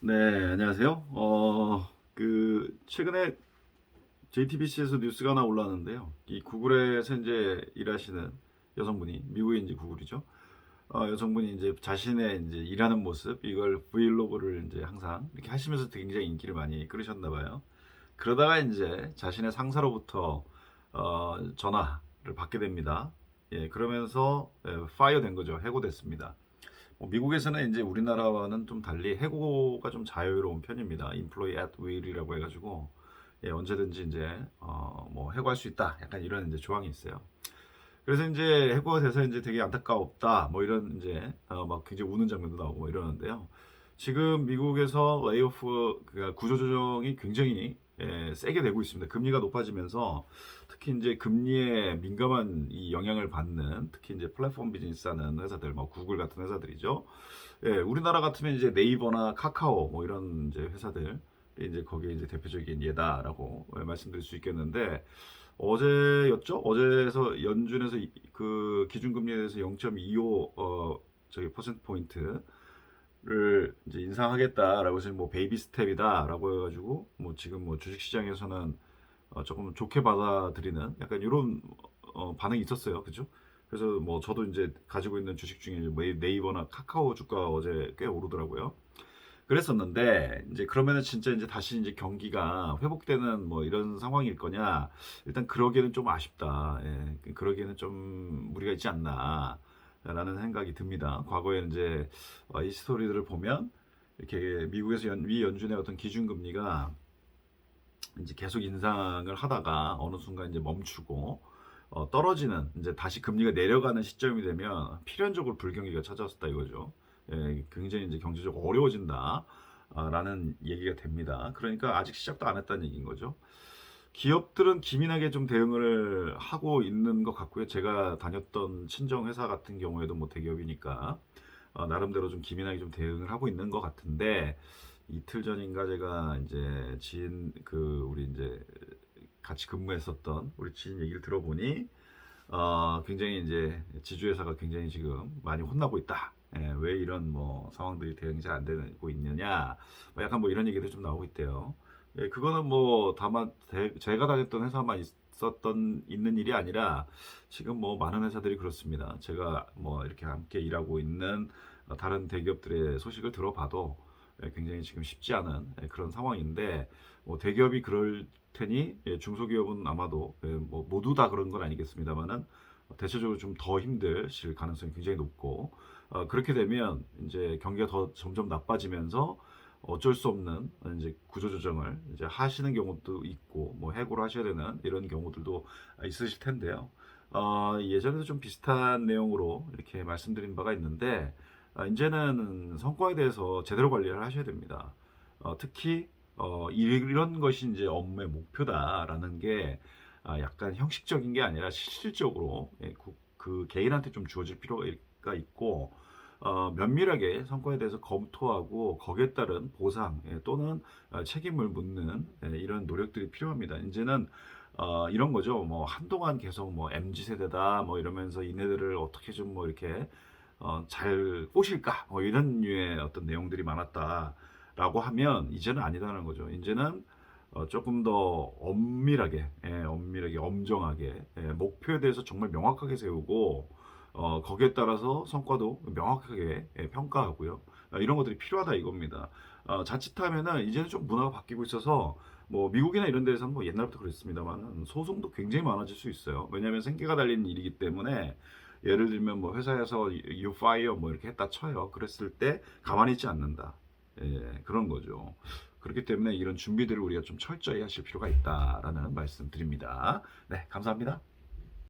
네, 안녕하세요. 최근에 JTBC에서 뉴스가 하나 올라왔는데요. 이 구글에서 이제 일하시는 여성분이, 미국의 이제 구글이죠. 여성분이 이제 자신의 이제 일하는 모습, 이걸 브이로그를 이제 항상 이렇게 하시면서 굉장히 인기를 많이 끌으셨나 봐요. 그러다가 이제 자신의 상사로부터 전화를 받게 됩니다. 예, 그러면서 파이어 된 거죠. 해고됐습니다. 미국에서는 이제 우리나라와는 좀 달리 해고가 좀 자유로운 편입니다. Employee at will이라고 해가지고 예, 언제든지 이제 뭐 해고할 수 있다. 약간 이런 이제 조항이 있어요. 그래서 이제 해고가 돼서 이제 되게 안타깝다. 뭐 이런 이제 막 굉장히 우는 장면도 나오고 뭐 이러는데요. 지금 미국에서 레이오프 그러니까 구조조정이 굉장히 세게 되고 있습니다. 금리가 높아지면서 특히 이제 금리에 민감한 이 영향을 받는 특히 이제 플랫폼 비즈니스 하는 회사들, 뭐 구글 같은 회사들이죠. 예, 우리나라 같으면 이제 네이버나 카카오 뭐 이런 이제 회사들 이제 거기에 이제 대표적인 예다라고 말씀드릴 수 있겠는데 어제였죠? 어제에서 연준에서 그 기준금리에 대해서 0.25 저기 퍼센트 포인트 를 이제 인상하겠다라고 해서 뭐 베이비 스텝이다라고 해가지고 뭐 지금 뭐 주식시장에서는 조금 좋게 받아들이는 약간 이런 반응이 있었어요, 그죠? 그래서 뭐 저도 이제 가지고 있는 주식 중에 뭐 네이버나 카카오 주가 어제 꽤 오르더라고요. 그랬었는데 이제 그러면은 진짜 이제 다시 이제 경기가 회복되는 뭐 이런 상황일 거냐? 일단 그러기에는 좀 아쉽다. 예, 그러기에는 좀 무리가 있지 않나. 라는 생각이 듭니다. 과거에 이제 이 스토리들을 보면 이렇게 미국에서 미 연준의 어떤 기준금리가 이제 계속 인상을 하다가 어느 순간 이제 멈추고 떨어지는 이제 다시 금리가 내려가는 시점이 되면 필연적으로 불경기가 찾아왔다 이거죠. 예, 굉장히 이제 경제적으로 어려워진다. 라는 얘기가 됩니다. 그러니까 아직 시작도 안 했다는 얘기인 거죠. 기업들은 기민하게 좀 대응을 하고 있는 것 같고요. 제가 다녔던 친정 회사 같은 경우에도 뭐 대기업이니까 나름대로 좀 기민하게 좀 대응을 하고 있는 것 같은데 이틀 전인가 제가 이제 지인 그 우리 이제 같이 근무했었던 우리 지인 얘기를 들어보니 굉장히 이제 지주회사가 굉장히 지금 많이 혼나고 있다. 예, 왜 이런 뭐 상황들이 대응이 잘 안 되고 있느냐. 뭐 약간 뭐 이런 얘기도 좀 나오고 있대요. 예, 그거는 뭐 다만 제가 다녔던 회사만 있었던 있는 일이 아니라 지금 뭐 많은 회사들이 그렇습니다. 제가 뭐 이렇게 함께 일하고 있는 다른 대기업들의 소식을 들어봐도 굉장히 지금 쉽지 않은 그런 상황인데 뭐 대기업이 그럴 테니 중소기업은 아마도 뭐 모두 다 그런 건 아니겠습니다만은 대체적으로 좀 더 힘드실 가능성이 굉장히 높고 그렇게 되면 이제 경기가 더 점점 나빠지면서 어쩔 수 없는 이제 구조조정을 이제 하시는 경우도 있고 뭐 해고를 하셔야 되는 이런 경우들도 있으실 텐데요. 예전에도 좀 비슷한 내용으로 이렇게 말씀드린 바가 있는데 이제는 성과에 대해서 제대로 관리를 하셔야 됩니다. 특히 이런 것이 이제 업무의 목표다라는 게 약간 형식적인 게 아니라 실질적으로 그 개인한테 좀 주어질 필요가 있고 면밀하게 성과에 대해서 검토하고 거기에 따른 보상 또는 책임을 묻는 이런 노력들이 필요합니다. 이제는 이런 거죠. 뭐 한동안 계속 뭐 MZ 세대다 뭐 이러면서 이네들을 어떻게 좀 뭐 이렇게 잘 꼬실까 뭐 이런 류의 어떤 내용들이 많았다라고 하면 이제는 아니다는 거죠. 이제는 조금 더 엄밀하게, 엄밀하게, 엄정하게 목표에 대해서 정말 명확하게 세우고 거기에 따라서 성과도 명확하게 평가하고요. 이런 것들이 필요하다 이겁니다. 자칫하면은 이제는 좀 문화가 바뀌고 있어서 뭐 미국이나 이런 데서는 뭐 옛날부터 그랬습니다만 소송도 굉장히 많아질 수 있어요. 왜냐하면 생계가 달린 일이기 때문에 예를 들면 뭐 회사에서 you fire 뭐 이렇게 했다 쳐요. 그랬을 때 가만히 있지 않는다. 예, 그런 거죠. 그렇기 때문에 이런 준비들을 우리가 좀 철저히 하실 필요가 있다라는 말씀 드립니다. 네, 감사합니다.